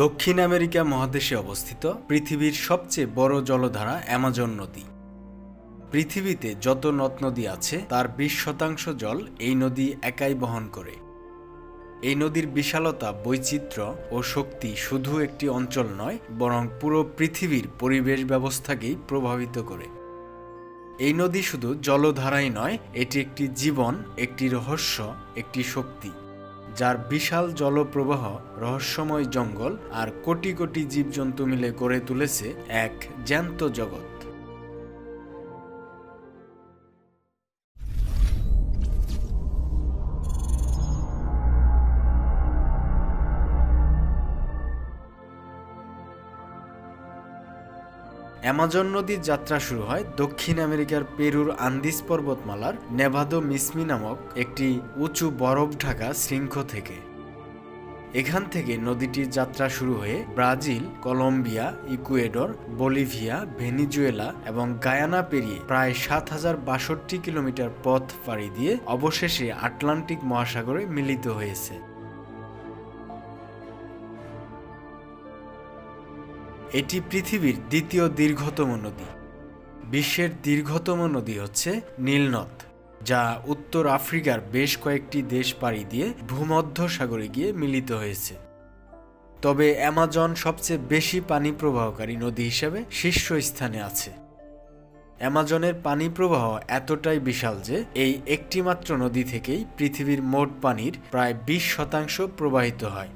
দক্ষিণ আমেরিকা মহাদেশে অবস্থিত পৃথিবীর সবচেয়ে বড় জলধারা অ্যামাজন নদী। পৃথিবীতে যত নদ-নদী আছে তার 20% জল এই নদী একাই বহন করে। এই নদীর বিশালতা, বৈচিত্র্য ও শক্তি শুধু একটি অঞ্চল নয়, বরং পুরো পৃথিবীর পরিবেশ ব্যবস্থাকেই প্রভাবিত করে। এই নদী শুধু জলধারাই নয়, এটি একটি জীবন, একটি রহস্য, একটি শক্তি, যার বিশাল জলপ্রবাহ, রহস্যময় জঙ্গল আর কোটি কোটি জীবজন্তু মিলে গড়ে তুলেছে এক জ্যান্ত জগৎ। অ্যামাজন নদীর যাত্রা শুরু হয় দক্ষিণ আমেরিকার পেরুর আন্দিজ পর্বতমালার নেভাদো মিসমি নামক একটি উঁচু বরফ ঢাকা শৃঙ্গ থেকে। এখান থেকে নদীটির যাত্রা শুরু হয়ে Brazil, Colombia, Ecuador, Bolivia, Venezuela এবং গায়ানা পেরিয়ে প্রায় 7062 কিলোমিটার পথ পাড়ি দিয়ে অবশেষে আটলান্টিক মহাসাগরে মিলিত হয়েছে। এটি পৃথিবীর দ্বিতীয় দীর্ঘতম নদী। বিশ্বের দীর্ঘতম নদী হচ্ছে নীল নদ, যা উত্তর আফ্রিকার বেশ কয়েকটি দেশ পাড়ি দিয়ে ভূমধ্যসাগরে গিয়ে মিলিত হয়েছে। তবে অ্যামাজন সবচেয়ে বেশি পানি প্রবাহকারী নদী হিসেবে শীর্ষস্থানে আছে। অ্যামাজনের পানি প্রবাহ এতটাই বিশাল যে এই একটিমাত্র নদী থেকেই পৃথিবীর মোট পানির প্রায় 20% প্রবাহিত হয়।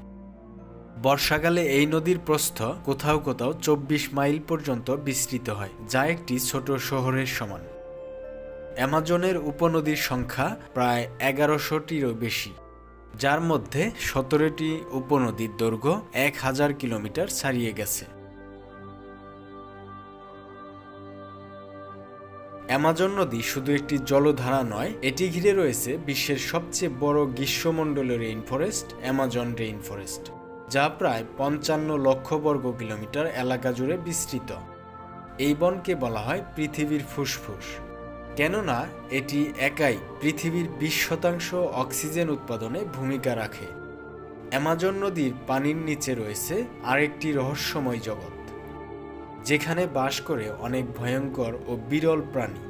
বর্ষাকালে এই নদীর প্রস্থ কোথাও কোথাও 24 মাইল পর্যন্ত বিস্তৃত হয়, যা একটি ছোট শহরের সমান। অ্যামাজনের উপনদীর সংখ্যা প্রায় 1100-টিরও বেশি, যার মধ্যে 17টি উপনদীর দৈর্ঘ্য 1000 কিলোমিটার ছাড়িয়ে গেছে। অ্যামাজন নদী শুধু একটি জলধারা নয়, এটি ঘিরে রয়েছে বিশ্বের সবচেয়ে বড় গ্রীষ্মমণ্ডলীয় রেইনফরেস্ট, অ্যামাজন রেইনফরেস্ট, যা প্রায় 55 লক্ষ বর্গ কিলোমিটার এলাকা জুড়ে বিস্তৃত। এই বনকে বলা হয় পৃথিবীর ফুসফুস, কেননা এটি একাই পৃথিবীর 20% অক্সিজেন উৎপাদনে ভূমিকা রাখে। অ্যামাজন নদীর পানির নিচে রয়েছে আরেকটি রহস্যময় জগৎ, যেখানে বাস করে অনেক ভয়ঙ্কর ও বিরল প্রাণী।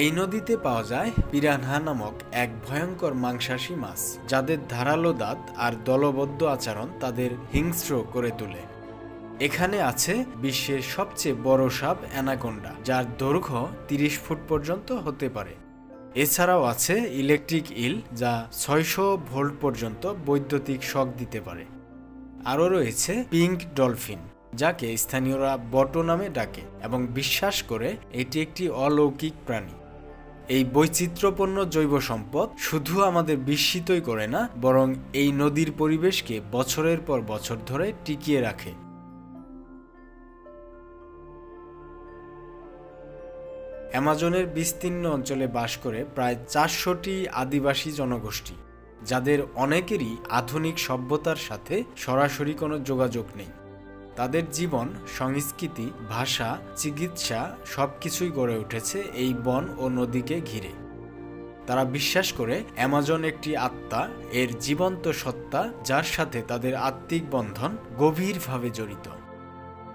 এই নদীতে পাওয়া যায় পিরানহা নামক এক ভয়ঙ্কর মাংসাশী মাছ, যাদের ধারালো দাঁত আর দলবদ্ধ আচরণ তাদের হিংস্র করে তোলে। এখানে আছে বিশ্বের সবচেয়ে বড় সাপ অ্যানাকোন্ডা, যার দৈর্ঘ্য 30 ফুট পর্যন্ত হতে পারে। এছাড়াও আছে ইলেকট্রিক ইল, যা 600 ভোল্ট পর্যন্ত বৈদ্যুতিক শক দিতে পারে। আরও রয়েছে পিঙ্ক ডলফিন, যাকে স্থানীয়রা বটো নামে ডাকে এবং বিশ্বাস করে এটি একটি অলৌকিক প্রাণী। এই বৈচিত্র্যপূর্ণ জৈব সম্পদ শুধু আমাদের বিস্মিতই করে না, বরং এই নদীর পরিবেশকে বছরের পর বছর ধরে টিকিয়ে রাখে। অ্যামাজনের বিস্তীর্ণ অঞ্চলে বাস করে প্রায় 400টি আদিবাসী জনগোষ্ঠী, যাদের অনেকেরই আধুনিক সভ্যতার সাথে সরাসরি কোনো যোগাযোগ নেই। তাদের জীবন, সংস্কৃতি, ভাষা, চিকিৎসা সবকিছুই গড়ে উঠেছে এই বন ও নদীকে ঘিরে। তারা বিশ্বাস করে অ্যামাজন একটি আত্মা, এর জীবন্ত সত্তা, যার সাথে তাদের আত্মিক বন্ধন গভীরভাবে জড়িত।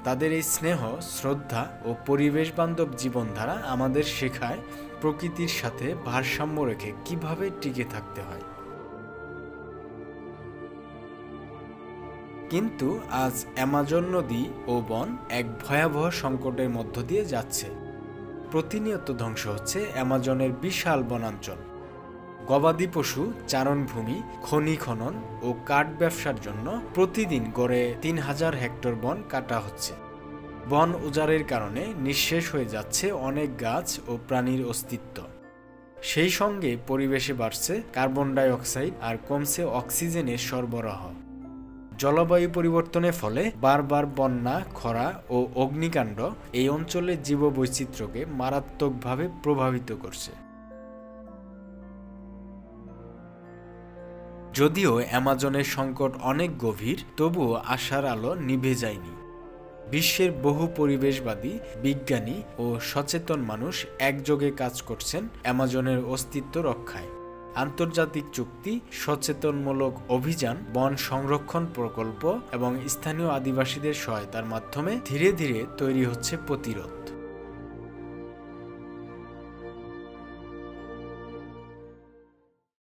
তাদের এই স্নেহ, শ্রদ্ধা ও পরিবেশ বান্ধব জীবনধারা আমাদের শেখায় প্রকৃতির সাথে ভারসাম্য রেখে কিভাবে টিকে থাকতে হয়। কিন্তু আজ অ্যামাজন নদী ও বন এক ভয়াবহ সংকটের মধ্য দিয়ে যাচ্ছে। প্রতিনিয়ত ধ্বংস হচ্ছে অ্যামাজনের বিশাল বনাঞ্চল। গবাদি পশু চারণভূমি, খনি খনন ও কাঠ ব্যবসার জন্য প্রতিদিন গড়ে 3000 হেক্টর বন কাটা হচ্ছে। বন উজাড়ের কারণে নিঃশেষ হয়ে যাচ্ছে অনেক গাছ ও প্রাণীর অস্তিত্ব। সেই সঙ্গে পরিবেশে বাড়ছে কার্বন ডাই অক্সাইড আর কমছে অক্সিজেনের সরবরাহ। জলবায়ু পরিবর্তনের ফলে বারবার বন্যা, খরা ও অগ্নিকাণ্ড এই অঞ্চলের জীববৈচিত্র্যকে মারাত্মকভাবে প্রভাবিত করছে। যদিও অ্যামাজনের সংকট অনেক গভীর, তবুও আশার আলো নিভে যায়নি। বিশ্বের বহু পরিবেশবাদী, বিজ্ঞানী ও সচেতন মানুষ একযোগে কাজ করছেন অ্যামাজনের অস্তিত্ব রক্ষায়। আন্তর্জাতিক চুক্তি, সচেতনমূলক অভিযান, বন সংরক্ষণ প্রকল্প এবং স্থানীয় আদিবাসীদের সহায়তার মাধ্যমে ধীরে ধীরে তৈরি হচ্ছে প্রতিরোধ।